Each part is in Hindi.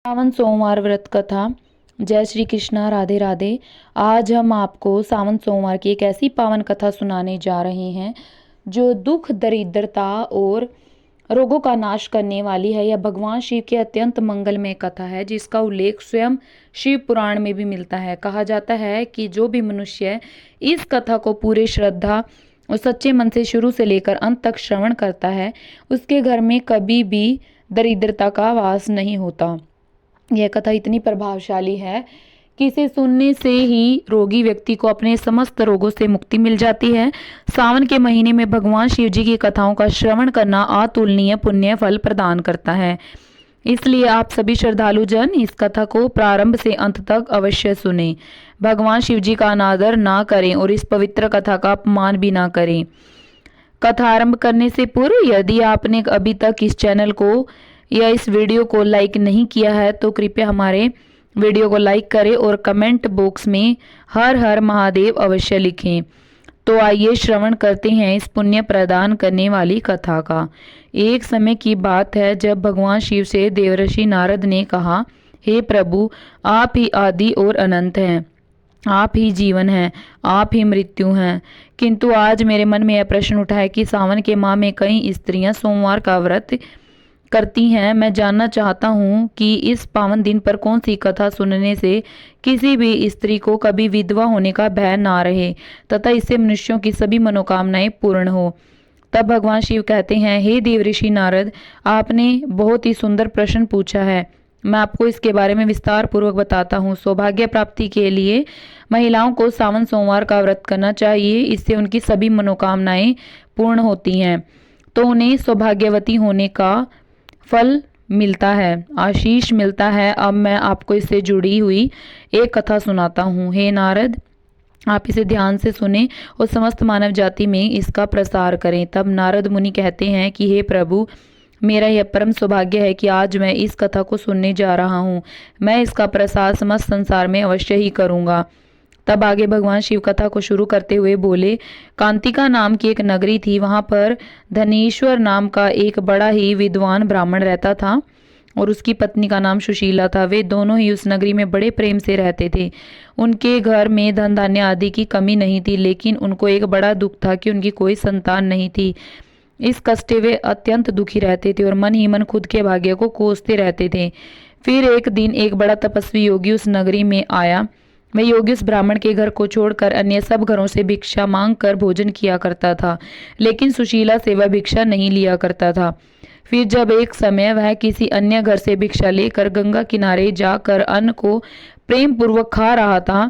सावन सोमवार व्रत कथा। जय श्री कृष्णा, राधे राधे। आज हम आपको सावन सोमवार की एक ऐसी पावन कथा सुनाने जा रहे हैं जो दुख, दरिद्रता और रोगों का नाश करने वाली है। यह भगवान शिव की अत्यंत मंगलमय कथा है जिसका उल्लेख स्वयं शिव पुराण में भी मिलता है। कहा जाता है कि जो भी मनुष्य इस कथा को पूरे श्रद्धा और सच्चे मन से शुरू से लेकर अंत तक श्रवण करता है, उसके घर में कभी भी दरिद्रता का वास नहीं होता। यह कथा इतनी प्रभावशाली है कि इसे सुनने से ही रोगी व्यक्ति को अपने समस्त रोगों से मुक्ति मिल जाती है। सावन के महीने में भगवान शिव जी की कथाओं का श्रवण करना अतुलनीय पुण्य फल प्रदान करता है। इसलिए आप सभी श्रद्धालु जन इस कथा को प्रारंभ से अंत तक अवश्य सुने। भगवान शिव जी का अनादर ना करें और इस पवित्र कथा का अपमान भी ना करें। कथा आरंभ करने से पूर्व यदि आपने अभी तक इस चैनल को या इस वीडियो को लाइक नहीं किया है तो कृपया हमारे वीडियो को लाइक करें और कमेंट बॉक्स में हर हर महादेव अवश्य लिखें। तो आइए श्रवण करते हैं इस पुण्य प्रदान करने वाली कथा का। एक समय की बात है जब भगवान शिव से देवर्षि नारद ने कहा, हे प्रभु, आप ही आदि और अनंत हैं, आप ही जीवन हैं, आप ही मृत्यु हैं। किंतु आज मेरे मन में यह प्रश्न उठा है कि सावन के माह में कई स्त्रियां सोमवार का व्रत करती हैं। मैं जानना चाहता हूँ कि इस पावन दिन पर कौन सी कथा सुनने से किसी भी स्त्री को कभी विधवा होने का भय ना रहे तथा इससे मनुष्यों की सभी मनोकामनाएं पूर्ण हो। तब भगवान शिव कहते हैं, हे देवर्षि नारद, आपने बहुत ही सुंदर प्रश्न पूछा है। मैं आपको इसके बारे में विस्तार पूर्वक बताता हूँ। सौभाग्य प्राप्ति के लिए महिलाओं को सावन सोमवार का व्रत करना चाहिए। इससे उनकी सभी मनोकामनाएं पूर्ण होती हैं तो उन्हें सौभाग्यवती होने का फल मिलता है, आशीष मिलता है। अब मैं आपको इससे जुड़ी हुई एक कथा सुनाता हूँ। हे नारद, आप इसे ध्यान से सुने और समस्त मानव जाति में इसका प्रसार करें। तब नारद मुनि कहते हैं कि हे प्रभु, मेरा यह परम सौभाग्य है कि आज मैं इस कथा को सुनने जा रहा हूँ। मैं इसका प्रसार समस्त संसार में अवश्य ही करूँगा। तब आगे भगवान शिव कथा को शुरू करते हुए बोले, कांतिका नाम की एक नगरी थी। वहां पर धनेश्वर नाम का एक बड़ा ही विद्वान ब्राह्मण रहता था और उसकी पत्नी का नाम सुशीला था। वे दोनों ही उस नगरी में बड़े प्रेम से रहते थे। उनके घर में धन धान्य आदि की कमी नहीं थी, लेकिन उनको एक बड़ा दुख था कि उनकी कोई संतान नहीं थी। इस कष्ट वे अत्यंत दुखी रहते थे और मन ही मन खुद के भाग्य को कोसते रहते थे। फिर एक दिन एक बड़ा तपस्वी योगी उस नगरी में आया। वह योगी उस ब्राह्मण के घर को छोड़कर अन्य सब घरों से भिक्षा मांग कर भोजन किया करता था, लेकिन सुशीला से वह भिक्षा नहीं लिया करता था। फिर जब एक समय वह किसी अन्य घर से भिक्षा लेकर गंगा किनारे जाकर अन्न को प्रेम पूर्वक खा रहा था,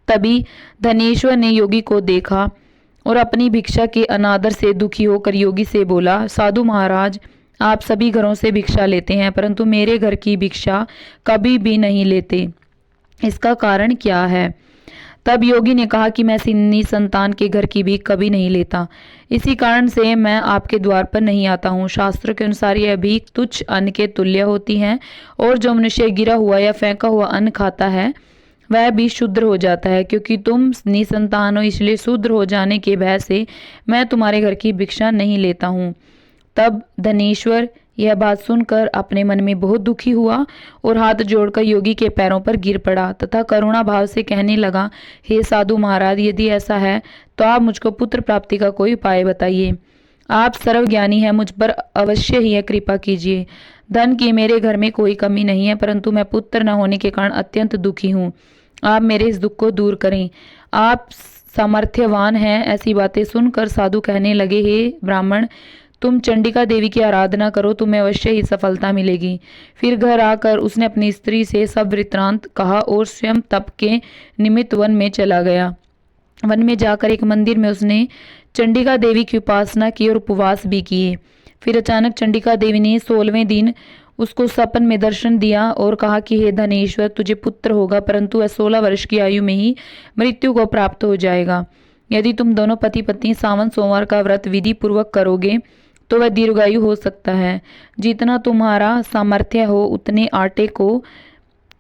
तभी धनेश्वर ने योगी को देखा और अपनी भिक्षा के अनादर से दुखी होकर योगी से बोला, साधु महाराज, आप सभी घरों से भिक्षा लेते हैं परंतु मेरे घर की भिक्षा कभी भी नहीं लेते, इसका कारण क्या है? तब योगी ने कहा कि मैं निसंतान के घर की भी कभी नहीं लेता, इसी कारण से मैं आपके द्वार पर नहीं आता हूँ। शास्त्र के अनुसार यह भीख तुच्छ अन्न के तुल्य होती है और जो मनुष्य गिरा हुआ या फेंका हुआ अन्न खाता है वह भी शूद्र हो जाता है। क्योंकि तुम निसंतान हो, इसलिए शूद्र हो जाने के भय से मैं तुम्हारे घर की भिक्षा नहीं लेता हूँ। तब धनेश्वर यह बात सुनकर अपने मन में बहुत दुखी हुआ और हाथ जोड़कर योगी के पैरों पर गिर पड़ा तथा करुणा भाव से कहने लगा, हे साधु महाराज, यदि ऐसा है तो आप मुझको पुत्र प्राप्ति का कोई उपाय बताइए। आप सर्वज्ञानी हैं, मुझ पर अवश्य ही यह कृपा कीजिए। धन की मेरे घर में कोई कमी नहीं है, परंतु मैं पुत्र न होने के कारण अत्यंत दुखी हूँ। आप मेरे इस दुख को दूर करें, आप सामर्थ्यवान हैं। ऐसी बातें सुनकर साधु कहने लगे, हे ब्राह्मण, तुम चंडिका देवी की आराधना करो, तुम्हें अवश्य ही सफलता मिलेगी। फिर घर आकर उसने अपनी स्त्री से सब वृत्तांत कहा और स्वयं तप के निमित्त वन में चला गया। वन में जाकर एक मंदिर में उसने चंडिका देवी की उपासना की और उपवास भी किए। फिर अचानक चंडिका देवी ने 16वें दिन उसको सपन में दर्शन दिया और कहा कि हे धनेश्वर, तुझे पुत्र होगा, परंतु वह 16 वर्ष की आयु में ही मृत्यु को प्राप्त हो जाएगा। यदि तुम दोनों पति पत्नी सावन सोमवार का व्रत विधि पूर्वक करोगे तो वह दीर्घायु हो सकता है। जितना तुम्हारा सामर्थ्य हो उतने आटे को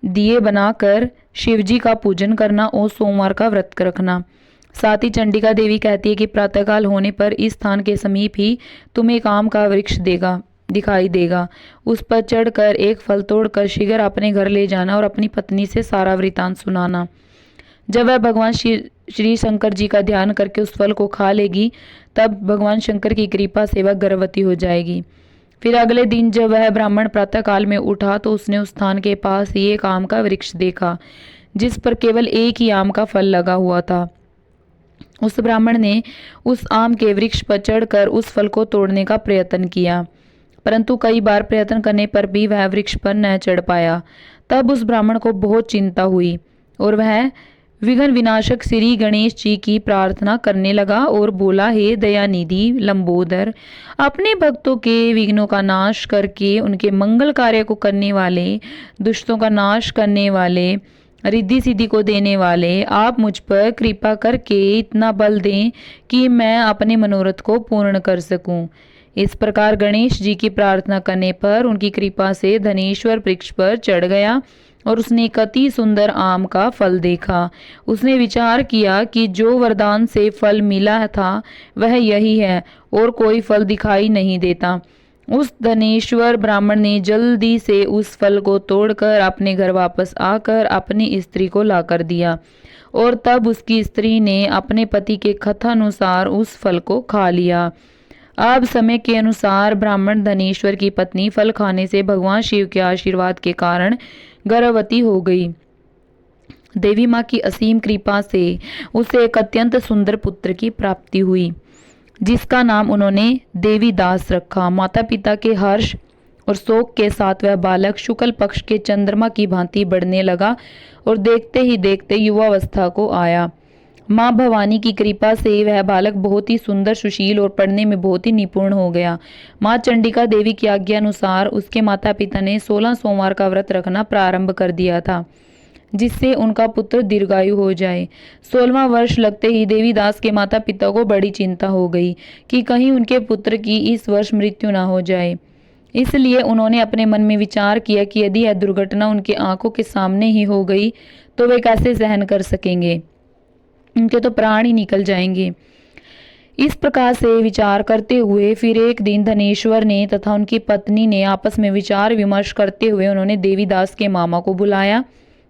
दिए बनाकर शिवजी का पूजन करना और सोमवार का व्रत रखना। साथ ही चंडिका देवी कहती है कि प्रातःकाल होने पर इस स्थान के समीप ही तुम्हें एक आम का वृक्ष दिखाई देगा। उस पर चढ़कर एक फल तोड़कर शीघ्र अपने घर ले जाना और अपनी पत्नी से सारा वृतांत सुनाना। जब वह भगवान श्री शंकर जी का ध्यान करके उस फल को खा लेगी, तब भगवान शंकर की कृपा से वह गर्भवती हो जाएगी। फिर अगले दिन जब वह ब्राह्मण प्रातः काल में उठा तो उसने उस स्थान के पास ही एक आम का वृक्ष देखा, जिस पर केवल एक ही आम का फल लगा हुआ था। उस ब्राह्मण ने उस आम के वृक्ष पर चढ़कर उस फल को तोड़ने का प्रयत्न किया, परंतु कई बार प्रयत्न करने पर भी वह वृक्ष पर न चढ़ पाया। तब उस ब्राह्मण को बहुत चिंता हुई और वह विघ्न विनाशक श्री गणेश जी की प्रार्थना करने लगा और बोला, हे दयानिधि लंबोदर, अपने भक्तों के विघ्नों का नाश करके उनके मंगल कार्य को करने वाले, दुष्टों का नाश करने वाले, रिद्धि सिद्धि को देने वाले, आप मुझ पर कृपा करके इतना बल दें कि मैं अपने मनोरथ को पूर्ण कर सकूं। इस प्रकार गणेश जी की प्रार्थना करने पर उनकी कृपा से धनेश्वर वृक्ष पर चढ़ गया और उसने एक अति सुंदर आम का फल देखा। उसने विचार किया कि जो वरदान से फल मिला था वह यही है और कोई फल दिखाई नहीं देता। उस धनेश्वर ब्राह्मण ने जल्दी से उस फल को तोड़कर अपने घर वापस आकर अपनी स्त्री को लाकर दिया और तब उसकी स्त्री ने अपने पति के कथानुसार उस फल को खा लिया। अब समय के अनुसार ब्राह्मण धनेश्वर की पत्नी फल खाने से भगवान शिव के आशीर्वाद के कारण गर्भवती हो गई। देवी माँ की असीम कृपा से उसे एक अत्यंत सुंदर पुत्र की प्राप्ति हुई, जिसका नाम उन्होंने देवीदास रखा। माता पिता के हर्ष और शोक के साथ वह बालक शुक्ल पक्ष के चंद्रमा की भांति बढ़ने लगा और देखते ही देखते युवावस्था को आया। माँ भवानी की कृपा से वह बालक बहुत ही सुंदर, सुशील और पढ़ने में बहुत ही निपुण हो गया। माँ चंडिका देवी की आज्ञा अनुसार उसके माता पिता ने 16 सोमवार का व्रत रखना प्रारंभ कर दिया था, जिससे उनका पुत्र दीर्घायु हो जाए। 16वां वर्ष लगते ही देवीदास के माता पिता को बड़ी चिंता हो गई कि कहीं उनके पुत्र की इस वर्ष मृत्यु न हो जाए। इसलिए उन्होंने अपने मन में विचार किया कि यदि यह दुर्घटना उनकी आंखों के सामने ही हो गई तो वे कैसे सहन कर सकेंगे, उनके तो प्राण ही निकल जाएंगे। इस प्रकार से विचार करते हुए फिर एक दिन धनेश्वर ने तथा उनकी पत्नी ने आपस में विचार विमर्श करते हुए उन्होंने देवीदास के मामा को बुलाया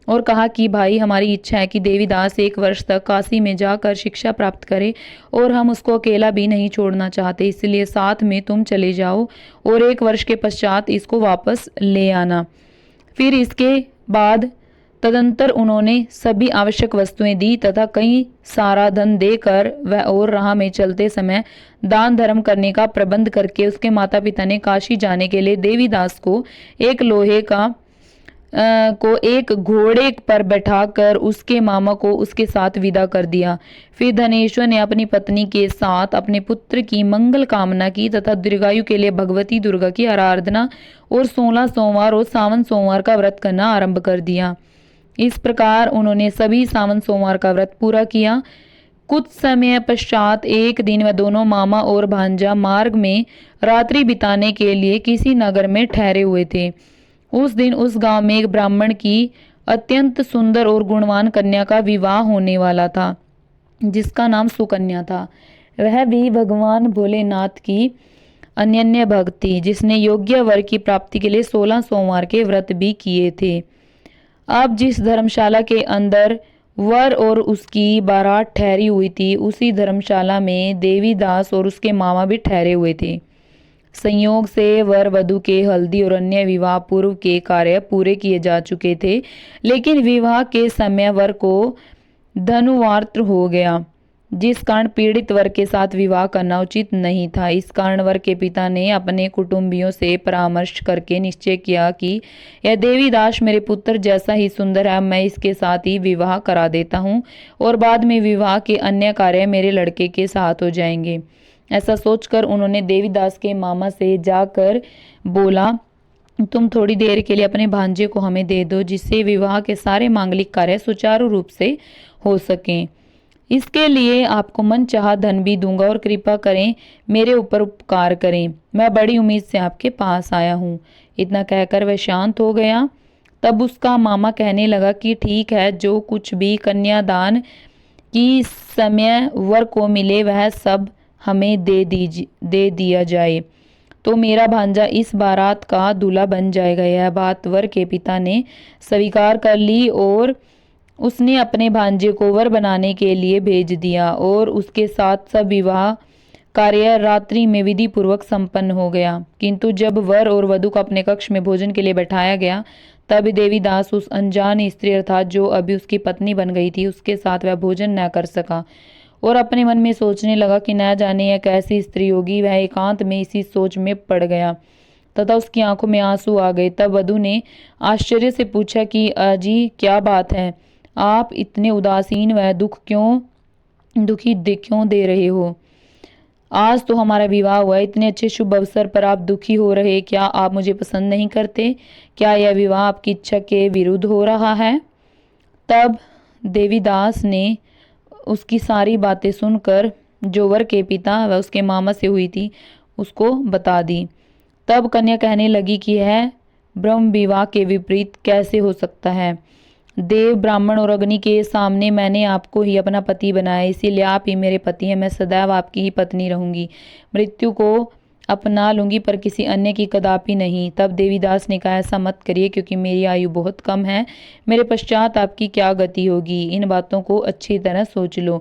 और कहा कि भाई, हमारी इच्छा है कि देवीदास 1 वर्ष तक काशी में जाकर शिक्षा प्राप्त करे और हम उसको अकेला भी नहीं छोड़ना चाहते, इसलिए साथ में तुम चले जाओ और 1 वर्ष के पश्चात इसको वापस ले आना। फिर इसके बाद तदंतर उन्होंने सभी आवश्यक वस्तुएं दी तथा कई सारा धन देकर वह और राह में चलते समय दान धर्म करने का प्रबंध करके उसके माता पिता ने काशी जाने के लिए देवीदास को एक लोहे का एक घोड़े पर बैठाकर उसके मामा को उसके साथ विदा कर दिया। फिर धनेश्वर ने अपनी पत्नी के साथ अपने पुत्र की मंगल कामना की तथा दीर्घायु के लिए भगवती दुर्गा की आराधना और 16 सोमवार और सावन सोमवार का व्रत करना आरंभ कर दिया। इस प्रकार उन्होंने सभी सावन सोमवार का व्रत पूरा किया। कुछ समय पश्चात एक दिन वह दोनों मामा और भांजा मार्ग में रात्रि बिताने के लिए किसी नगर में ठहरे हुए थे। उस दिन उस गांव में एक ब्राह्मण की अत्यंत सुंदर और गुणवान कन्या का विवाह होने वाला था, जिसका नाम सुकन्या था। वह भी भगवान भोलेनाथ की अनन्य भक्त थी, जिसने योग्य वर की प्राप्ति के लिए 16 सोमवार के व्रत भी किए थे। अब जिस धर्मशाला के अंदर वर और उसकी बारात ठहरी हुई थी, उसी धर्मशाला में देवीदास और उसके मामा भी ठहरे हुए थे। संयोग से वर वधू के हल्दी और अन्य विवाह पूर्व के कार्य पूरे किए जा चुके थे, लेकिन विवाह के समय वर को धनुवार्त हो गया, जिस कारण पीड़ित वर के साथ विवाह करना उचित नहीं था। इस कारण वर के पिता ने अपने कुटुंबियों से परामर्श करके निश्चय किया कि यह देवीदास मेरे पुत्र जैसा ही सुंदर है, मैं इसके साथ ही विवाह करा देता हूँ और बाद में विवाह के अन्य कार्य मेरे लड़के के साथ हो जाएंगे। ऐसा सोचकर उन्होंने देवीदास के मामा से जाकर बोला, तुम थोड़ी देर के लिए अपने भांजे को हमें दे दो, जिससे विवाह के सारे मांगलिक कार्य सुचारू रूप से हो सकें। इसके लिए आपको मन चाहा धन भी दूंगा और कृपा करें, मेरे ऊपर उपकार करें। मैं बड़ी उम्मीद से आपके पास आया हूँ। इतना कहकर वह शांत हो गया। तब उसका मामा कहने लगा कि ठीक है, जो कुछ भी कन्यादान की समय वर को मिले वह सब हमें दे दिया जाए। तो मेरा भांजा इस बारात का दूल्हा बन जाएगा। यह बात वर के पिता ने स्वीकार कर ली और उसने अपने भांजे को वर बनाने के लिए भेज दिया और उसके साथ सब विवाह कार्य रात्रि में विधि पूर्वक संपन्न हो गया। किंतु जब वर और वधू को अपने कक्ष में भोजन के लिए बैठाया गया, तब देवीदास उस अनजान स्त्री अर्थात जो अभी उसकी पत्नी बन गई थी, उसके साथ वह भोजन न कर सका और अपने मन में सोचने लगा कि न जाने यह कैसी स्त्री होगी। वह एकांत में इसी सोच में पड़ गया तथा उसकी आंखों में आंसू आ गए। तब वधू ने आश्चर्य से पूछा कि अजी क्या बात है, आप इतने उदासीन व दुखी क्यों दे रहे हो? आज तो हमारा विवाह हुआ, इतने अच्छे शुभ अवसर पर आप दुखी हो रहे, क्या आप मुझे पसंद नहीं करते? क्या यह विवाह आपकी इच्छा के विरुद्ध हो रहा है? तब देवीदास ने उसकी सारी बातें सुनकर जो वर के पिता व उसके मामा से हुई थी उसको बता दी। तब कन्या कहने लगी कि यह ब्रह्म विवाह के विपरीत कैसे हो सकता है? देव, ब्राह्मण और अग्नि के सामने मैंने आपको ही अपना पति बनाया, इसीलिए आप ही मेरे पति हैं। मैं सदैव आपकी ही पत्नी रहूंगी, मृत्यु को अपना लूंगी पर किसी अन्य की कदापि नहीं। तब देवीदास ने कहा, ऐसा मत करिए क्योंकि मेरी आयु बहुत कम है, मेरे पश्चात आपकी क्या गति होगी, इन बातों को अच्छी तरह सोच लो।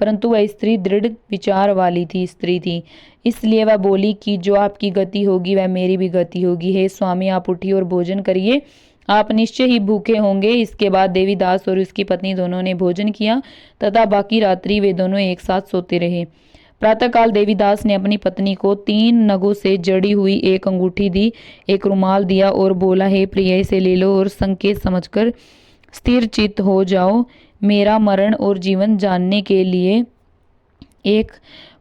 परंतु वह स्त्री दृढ़ विचार वाली स्त्री थी, इसलिए वह बोली कि जो आपकी गति होगी वह मेरी भी गति होगी। हे स्वामी, आप उठिए और भोजन करिए, आप निश्चय ही भूखे होंगे। इसके बाद देवीदास और उसकी पत्नी दोनों ने भोजन किया तथा बाकी रात्रि वे दोनों एक साथ सोते रहे। प्रातःकाल देवीदास ने अपनी पत्नी को 3 नगों से जड़ी हुई एक अंगूठी दी, एक रुमाल दिया और बोला, हे प्रिय, इसे ले लो और संकेत समझकर स्थिर चित्त हो जाओ। मेरा मरण और जीवन जानने के लिए एक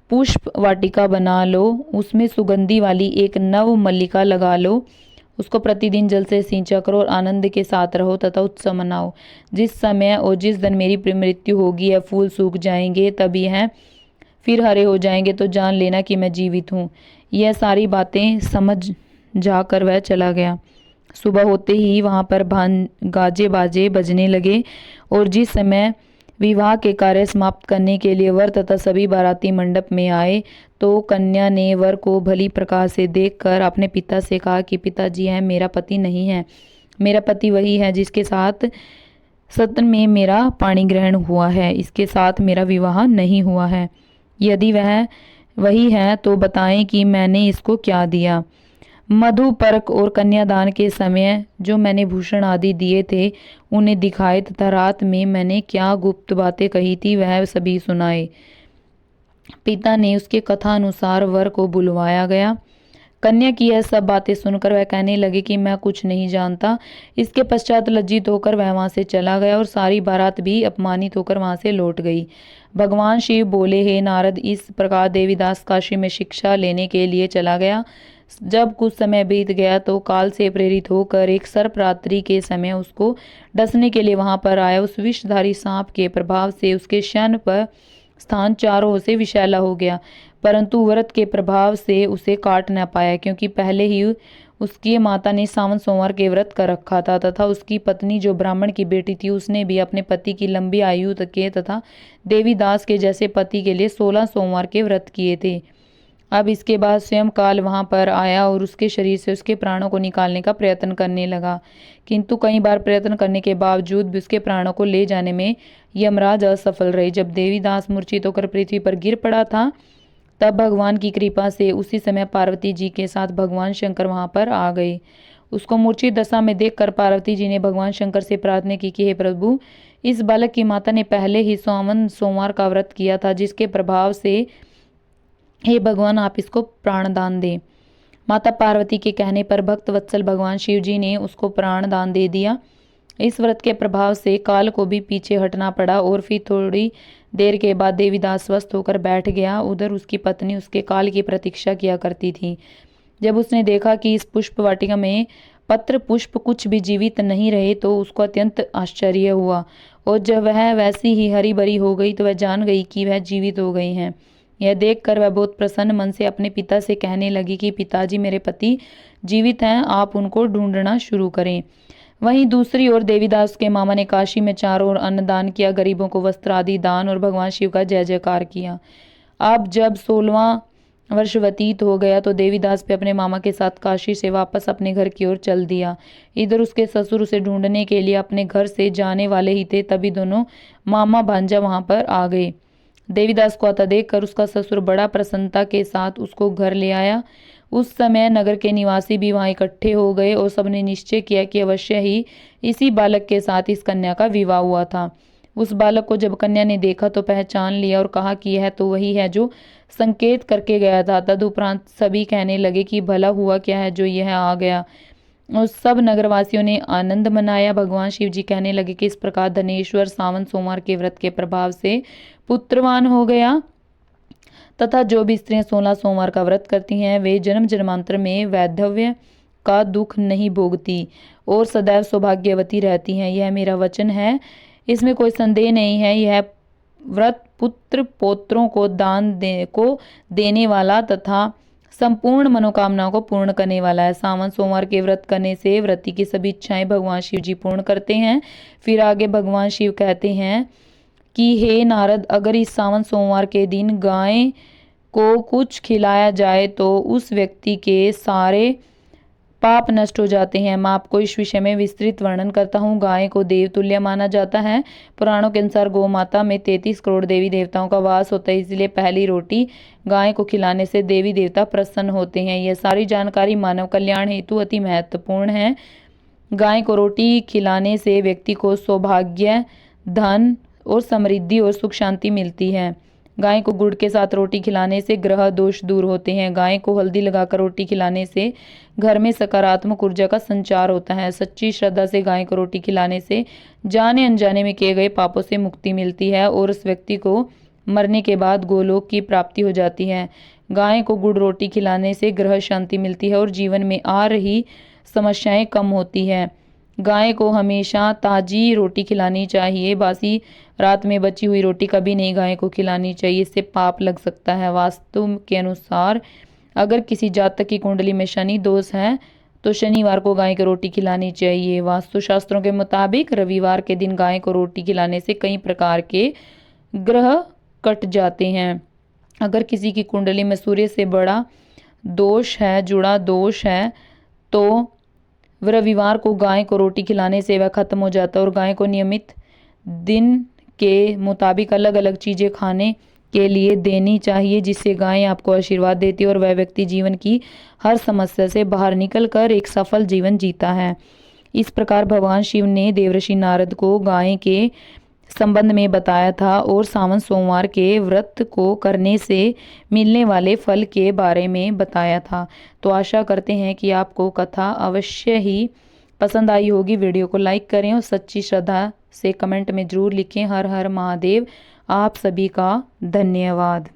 पुष्प वाटिका बना लो, उसमें सुगंधी वाली एक नव मल्लिका लगा लो, उसको प्रतिदिन जल से सींचा करो और आनंद के साथ रहो तथा उत्सव मनाओ। जिस समय और जिस दिन मेरी मृत्यु होगी यह फूल सूख जाएंगे, तब यह फिर हरे हो जाएंगे, तो जान लेना कि मैं जीवित हूँ। यह सारी बातें समझ जाकर वह चला गया। सुबह होते ही वहाँ पर गाजे बाजे बजने लगे और जिस समय विवाह के कार्य समाप्त करने के लिए वर तथा सभी बाराती मंडप में आए, तो कन्या ने वर को भली प्रकार से देखकर अपने पिता से कहा कि पिताजी, यह मेरा पति नहीं है, मेरा पति वही है जिसके साथ सत्र में मेरा पाणी ग्रहण हुआ है, इसके साथ मेरा विवाह नहीं हुआ है। यदि वह वही है तो बताएं कि मैंने इसको क्या दिया। मधु परक और कन्यादान के समय जो मैंने भूषण आदि दिए थे उन्हें दिखाए तथा रात में मैंने क्या गुप्त बातें कही थी वह सभी सुनाए। पिता ने उसके कथा अनुसार वर को बुलवाया गया। कन्या की यह सब बातें सुनकर वह कहने लगे कि मैं कुछ नहीं जानता। इसके पश्चात लज्जित होकर वह वहां से चला गया और सारी बारात भी अपमानित होकर वहां से लौट गई। भगवान शिव बोले, हे नारद, इस प्रकार देवीदास काशी में शिक्षा लेने के लिए चला गया। जब कुछ समय बीत गया तो काल से प्रेरित होकर एक सर्परात्रि के समय उसको डसने के लिए वहां पर आया। उस विषधारी सांप के प्रभाव से उसके शन पर स्थान चारों ओर से विषैला हो गया, परंतु व्रत के प्रभाव से उसे काट न पाया, क्योंकि पहले ही उसकी माता ने सावन सोमवार के व्रत कर रखा था तथा उसकी पत्नी जो ब्राह्मण की बेटी थी उसने भी अपने पति की लंबी आयु के तथा देवीदास के जैसे पति के लिए 16 सोमवार के व्रत किए थे। अब इसके बाद स्वयं काल वहां पर आया और उसके शरीर से उसके प्राणों को निकालने का प्रयत्न करने लगा, किंतु कई बार प्रयत्न करने के बावजूद भी उसके प्राणों को ले जाने में यमराज असफल रहे। जब देवीदास मूर्छित होकर पृथ्वी पर गिर पड़ा था, तब भगवान की कृपा से उसी समय पार्वती जी के साथ भगवान शंकर वहां पर आ गए। उसको मूर्छित दशा में देखकर पार्वती जी ने भगवान शंकर से प्रार्थना की कि हे प्रभु, इस बालक की माता ने पहले ही सावन सोमवार का व्रत किया था, जिसके प्रभाव से हे भगवान आप इसको प्राणदान दें। माता पार्वती के कहने पर भक्त वत्सल भगवान शिव जी ने उसको प्राणदान दे दिया। इस व्रत के प्रभाव से काल को भी पीछे हटना पड़ा और फिर थोड़ी देर के बाद देवीदास स्वस्थ होकर बैठ गया। उधर उसकी पत्नी उसके काल की प्रतीक्षा किया करती थी। जब उसने देखा कि इस पुष्प वाटिका में पत्र पुष्प कुछ भी जीवित नहीं रहे तो उसको अत्यंत आश्चर्य हुआ, और जब वह वैसी ही हरी भरी हो गई तो वह जान गई कि वह जीवित हो गई हैं। यह देखकर वह बहुत प्रसन्न मन से अपने पिता से कहने लगी कि पिताजी, मेरे पति जीवित हैं, आप उनको ढूंढना शुरू करें। वहीं दूसरी ओर देवीदास के मामा ने काशी में चारों ओर अन्नदान किया, गरीबों को वस्त्र आदि दान और भगवान शिव का जय जयकार किया। अब जब 16वां वर्ष व्यतीत हो गया तो देवीदास भी अपने मामा के साथ काशी से वापस अपने घर की ओर चल दिया। इधर उसके ससुर उसे ढूंढने के लिए अपने घर से जाने वाले ही थे, तभी दोनों मामा भांजा वहां पर आ गए। देवीदास को आता देखकर उसका ससुर बड़ा प्रसन्नता के साथ उसको घर ले आया। उस समय नगर के निवासी भी वहां इकट्ठे हो गए और सबने निश्चय किया कि अवश्य ही इसी बालक के साथ इस कन्या का विवाह हुआ था। उस बालक को जब कन्या ने देखा तो पहचान लिया और कहा कि यह तो वही है जो संकेत करके गया था। तदुपरांत सभी कहने लगे कि भला हुआ क्या है जो यह आ गया। और सब नगरवासियों ने आनंद मनाया। भगवान शिव जी कहने लगे कि इस प्रकार धनेश्वर सावन सोमवार के व्रत के प्रभाव से पुत्रवान हो गया तथा जो भी स्त्रियां 16 सोमवार का व्रत करती हैं वे जन्म जन्मांतर में वैधव्य का दुख नहीं भोगती और सदैव सौभाग्यवती रहती हैं। यह मेरा वचन है, इसमें कोई संदेह नहीं है। यह व्रत पुत्र पौत्रों को देने वाला तथा संपूर्ण मनोकामनाओं को पूर्ण करने वाला है। सावन सोमवार के व्रत करने से व्रती की सभी इच्छाएं भगवान शिव जी पूर्ण करते हैं। फिर आगे भगवान शिव कहते हैं कि हे नारद, अगर इस सावन सोमवार के दिन गाय को कुछ खिलाया जाए तो उस व्यक्ति के सारे पाप नष्ट हो जाते हैं। मैं आपको इस विषय में विस्तृत वर्णन करता हूँ। गाय को देवतुल्य माना जाता है। पुराणों के अनुसार गौ माता में 33 करोड़ देवी देवताओं का वास होता है, इसलिए पहली रोटी गाय को खिलाने से देवी देवता प्रसन्न होते हैं। यह सारी जानकारी मानव कल्याण हेतु अति महत्वपूर्ण है। गाय को रोटी खिलाने से व्यक्ति को सौभाग्य, धन और समृद्धि और सुख शांति मिलती है। गाय को गुड़ के साथ रोटी खिलाने से ग्रह दोष दूर होते हैं। गाय को हल्दी लगाकर रोटी खिलाने से घर में सकारात्मक ऊर्जा का संचार होता है। सच्ची श्रद्धा से गाय को रोटी खिलाने से जाने अनजाने में किए गए पापों से मुक्ति मिलती है और उस व्यक्ति को मरने के बाद गोलोक की प्राप्ति हो जाती है। गाय को गुड़ रोटी खिलाने से ग्रह शांति मिलती है और जीवन में आ रही समस्याएं कम होती है। गाय को हमेशा ताजी रोटी खिलानी चाहिए। बासी रात में बची हुई रोटी कभी नहीं गाय को खिलानी चाहिए, इससे पाप लग सकता है। वास्तु के अनुसार अगर किसी जातक की कुंडली में शनि दोष है तो शनिवार को गाय को रोटी खिलानी चाहिए। वास्तु शास्त्रों के मुताबिक रविवार के दिन गाय को रोटी खिलाने से कई प्रकार के ग्रह कट जाते हैं। अगर किसी की कुंडली में सूर्य से बड़ा दोष है, जुड़ा दोष है, तो रविवार को गाय को रोटी खिलाने से वह खत्म हो जाता है और गाय को नियमित दिन के मुताबिक अलग अलग चीजें खाने के लिए देनी चाहिए, जिससे गाय आपको आशीर्वाद देती है और वह व्यक्ति जीवन की हर समस्या से बाहर निकलकर एक सफल जीवन जीता है। इस प्रकार भगवान शिव ने देवर्षि नारद को गाय के संबंध में बताया था और सावन सोमवार के व्रत को करने से मिलने वाले फल के बारे में बताया था। तो आशा करते हैं कि आपको कथा अवश्य ही पसंद आई होगी। वीडियो को लाइक करें और सच्ची श्रद्धा से कमेंट में जरूर लिखें। हर हर महादेव। आप सभी का धन्यवाद।